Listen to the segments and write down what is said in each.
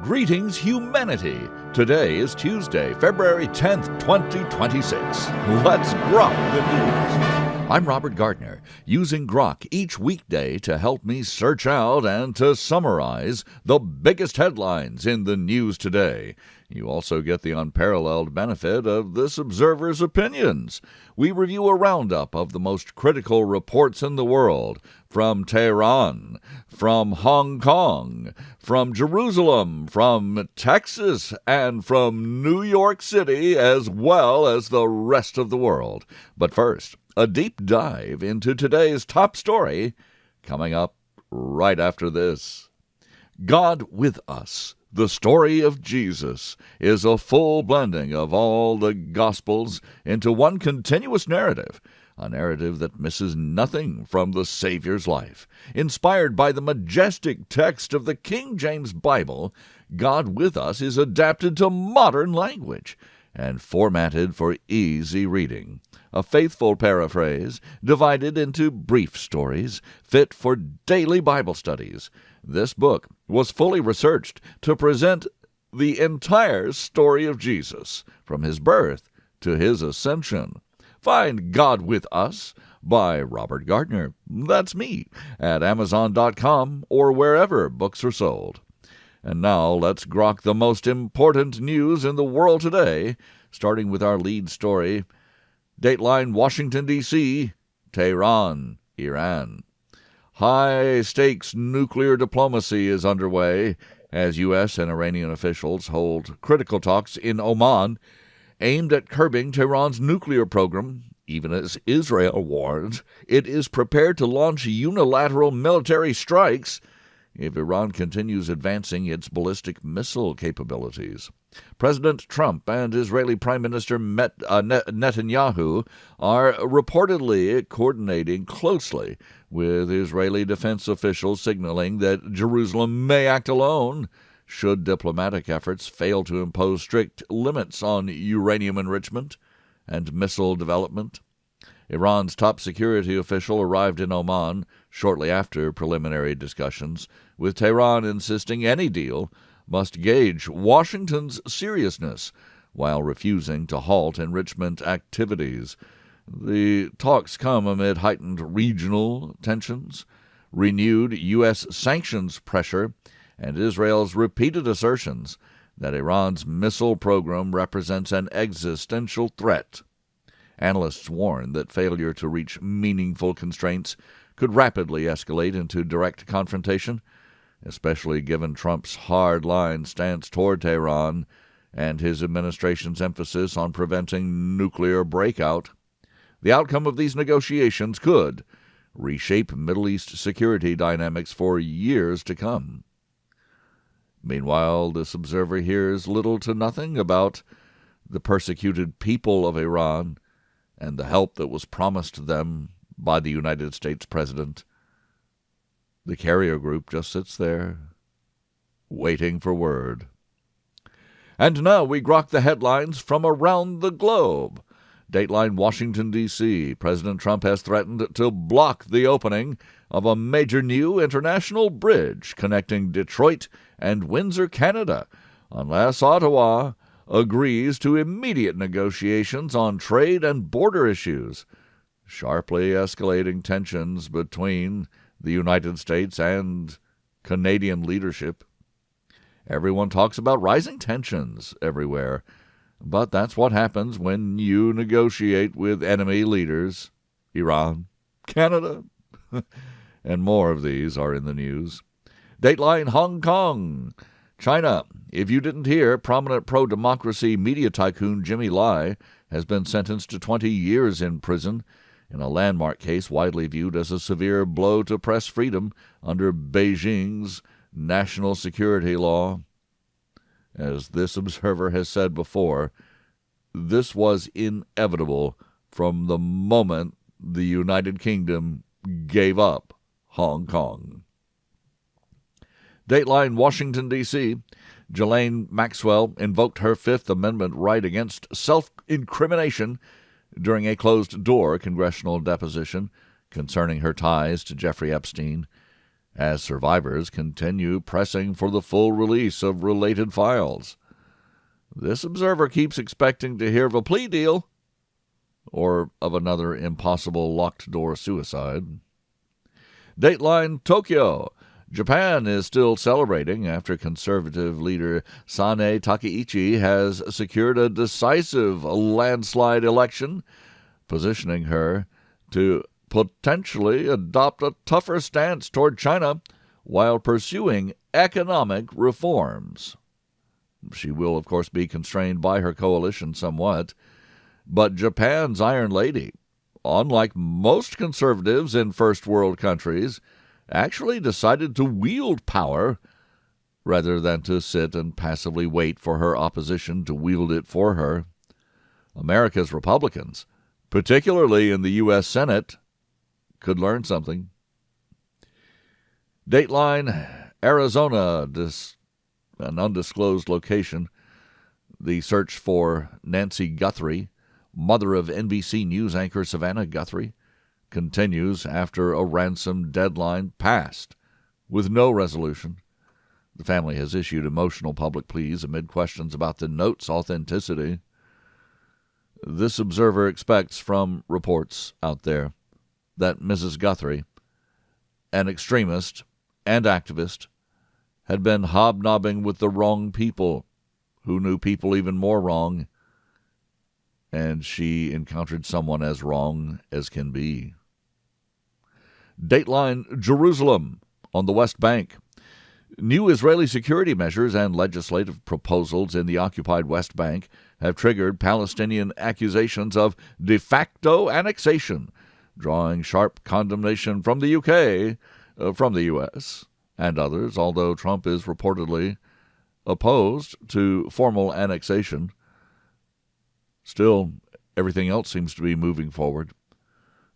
Greetings, humanity. Today is Tuesday, February 10th, 2026. Let's grok the news. I'm Robert Gardner, using GROK each weekday to help me search out and to summarize the biggest headlines in the news today. You also get the unparalleled benefit of this observer's opinions. We review a roundup of the most critical reports in the world, from Tehran, from Hong Kong, from Jerusalem, from Texas, and from New York City, as well as the rest of the world. But first, a deep dive into today's top story, coming up right after this. God with Us. The story of Jesus is a full blending of all the Gospels into one continuous narrative, a narrative that misses nothing from the Savior's life. Inspired by the majestic text of the King James Bible, God with Us is adapted to modern language and formatted for easy reading. A faithful paraphrase divided into brief stories fit for daily Bible studies. This book was fully researched to present the entire story of Jesus, from his birth to his ascension. Find God with Us by Robert Gardner, that's me, at Amazon.com or wherever books are sold. And now let's grok the most important news in the world today, starting with our lead story. Dateline Washington, D.C., Tehran, Iran. High-stakes nuclear diplomacy is underway as U.S. and Iranian officials hold critical talks in Oman aimed at curbing Tehran's nuclear program, even as Israel warns it is prepared to launch unilateral military strikes if Iran continues advancing its ballistic missile capabilities. President Trump and Israeli Prime Minister Netanyahu are reportedly coordinating closely with Israeli defense officials, signaling that Jerusalem may act alone should diplomatic efforts fail to impose strict limits on uranium enrichment and missile development. Iran's top security official arrived in Oman shortly after preliminary discussions, with Tehran insisting any deal must gauge Washington's seriousness while refusing to halt enrichment activities. The talks come amid heightened regional tensions, renewed U.S. sanctions pressure, and Israel's repeated assertions that Iran's missile program represents an existential threat. Analysts warn that failure to reach meaningful constraints could rapidly escalate into direct confrontation, especially given Trump's hard-line stance toward Tehran and his administration's emphasis on preventing nuclear breakout. The outcome of these negotiations could reshape Middle East security dynamics for years to come. Meanwhile, this observer hears little to nothing about the persecuted people of Iran and the help that was promised them by the United States president. The carrier group just sits there, waiting for word. And now we grok the headlines from around the globe. Dateline Washington, D.C. President Trump has threatened to block the opening of a major new international bridge connecting Detroit and Windsor, Canada, unless Ottawa agrees to immediate negotiations on trade and border issues, sharply escalating tensions between the United States and Canadian leadership. Everyone talks about rising tensions everywhere, but that's what happens when you negotiate with enemy leaders. Iran, Canada, and more of these are in the news. Dateline Hong Kong. China. If you didn't hear, prominent pro-democracy media tycoon Jimmy Lai has been sentenced to 20 years in prison in a landmark case widely viewed as a severe blow to press freedom under Beijing's national security law. As this observer has said before, this was inevitable from the moment the United Kingdom gave up Hong Kong. Dateline Washington, D.C. Ghislaine Maxwell invoked her Fifth Amendment right against self-incrimination during a closed-door congressional deposition concerning her ties to Jeffrey Epstein. as survivors continue pressing for the full release of related files. This observer keeps expecting to hear of a plea deal or of another impossible locked-door suicide. Dateline Tokyo. Japan is still celebrating after conservative leader Sane Takaichi has secured a decisive landslide election, positioning her to potentially adopt a tougher stance toward China while pursuing economic reforms. She will, of course, be constrained by her coalition somewhat, but Japan's Iron Lady, unlike most conservatives in first world countries, actually decided to wield power rather than to sit and passively wait for her opposition to wield it for her. America's Republicans, particularly in the U.S. Senate, could learn something. Dateline Arizona, an undisclosed location. The search for Nancy Guthrie, mother of NBC News anchor Savannah Guthrie, continues after a ransom deadline passed with no resolution. The family has issued emotional public pleas amid questions about the note's authenticity. This observer expects from reports out there that Mrs. Guthrie, an extremist and activist, had been hobnobbing with the wrong people who knew people even more wrong, and she encountered someone as wrong as can be. Dateline Jerusalem on the West Bank. New Israeli security measures and legislative proposals in the occupied West Bank have triggered Palestinian accusations of de facto annexation, drawing sharp condemnation from the UK, from the U.S., and others, although Trump is reportedly opposed to formal annexation. Still, everything else seems to be moving forward.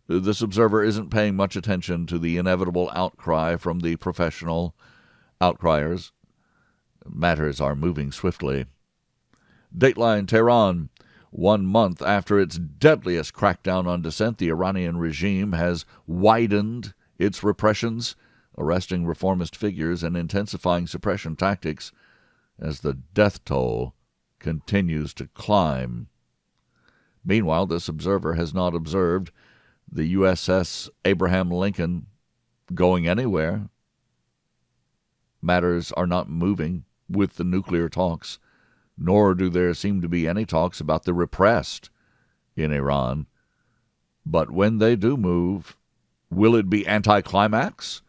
This observer isn't paying much attention to the inevitable outcry from the professional outcriers. Matters are moving swiftly. Dateline Tehran. 1 month after its deadliest crackdown on dissent, the Iranian regime has widened its repressions, arresting reformist figures and intensifying suppression tactics as the death toll continues to climb. Meanwhile, this observer has not observed the USS Abraham Lincoln going anywhere. Matters are not moving with the nuclear talks, nor do there seem to be any talks about the repressed in Iran. But when they do move, will it be anticlimax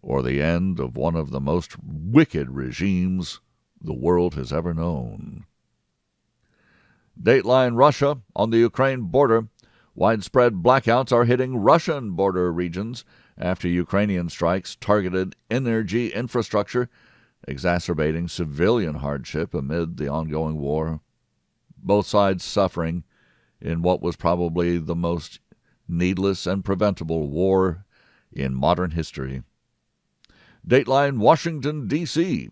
or the end of one of the most wicked regimes the world has ever known? Dateline Russia. On the Ukraine border, widespread blackouts are hitting Russian border regions after Ukrainian strikes targeted energy infrastructure, exacerbating civilian hardship amid the ongoing war. Both sides suffering in what was probably the most needless and preventable war in modern history. Dateline Washington, D.C.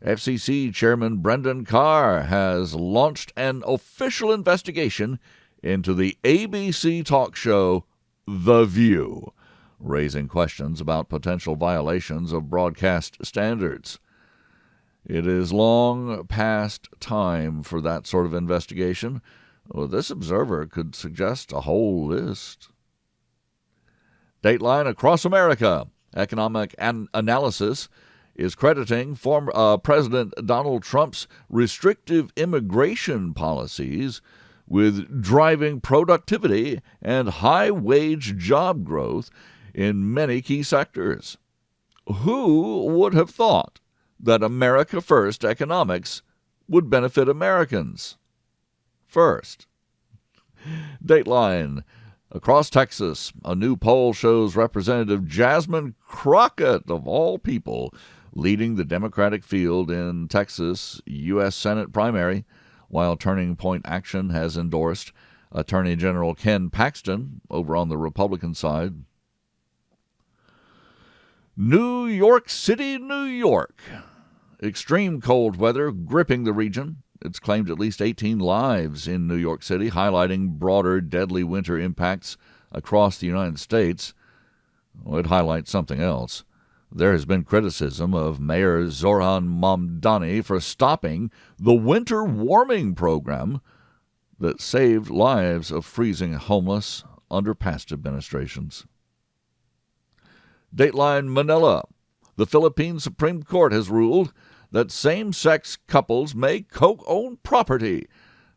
FCC Chairman Brendan Carr has launched an official investigation into the ABC talk show The View, raising questions about potential violations of broadcast standards. It is long past time for that sort of investigation. Well, this observer could suggest a whole list. Dateline Across America. Economic Analysis is crediting former President Donald Trump's restrictive immigration policies with driving productivity and high-wage job growth in many key sectors. Who would have thought that America First economics would benefit Americans first? Dateline. Across Texas, a new poll shows Representative Jasmine Crockett, of all people, leading the Democratic field in Texas U.S. Senate primary, while Turning Point Action has endorsed Attorney General Ken Paxton over on the Republican side. New York City, New York. Extreme cold weather gripping the region. It's claimed at least 18 lives in New York City, highlighting broader deadly winter impacts across the United States. Well, it highlights something else. There has been criticism of Mayor Zoran Mamdani for stopping the winter warming program that saved lives of freezing homeless under past administrations. Dateline Manila. The Philippine Supreme Court has ruled that same-sex couples may co-own property,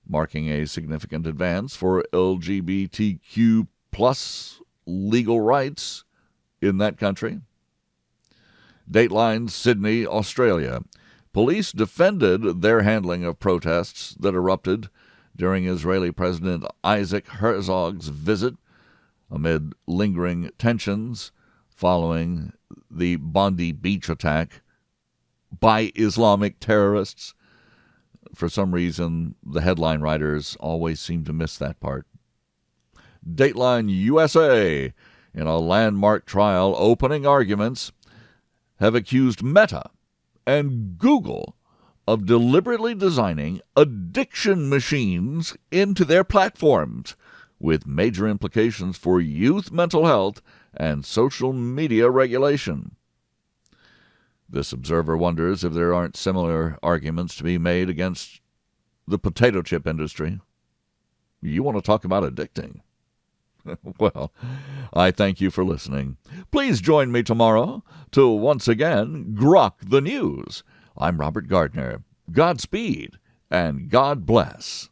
marking a significant advance for LGBTQ plus legal rights in that country. Dateline Sydney, Australia. Police defended their handling of protests that erupted during Israeli President Isaac Herzog's visit amid lingering tensions following the Bondi Beach attack by Islamic terrorists. For some reason, the headline writers always seem to miss that part. Dateline USA. In a landmark trial, opening arguments have accused Meta and Google of deliberately designing addiction machines into their platforms, with major implications for youth mental health and social media regulation. This observer wonders if there aren't similar arguments to be made against the potato chip industry. You want to talk about addicting? Well, I thank you for listening. Please join me tomorrow to once again grok the news. I'm Robert Gardner. Godspeed and God bless.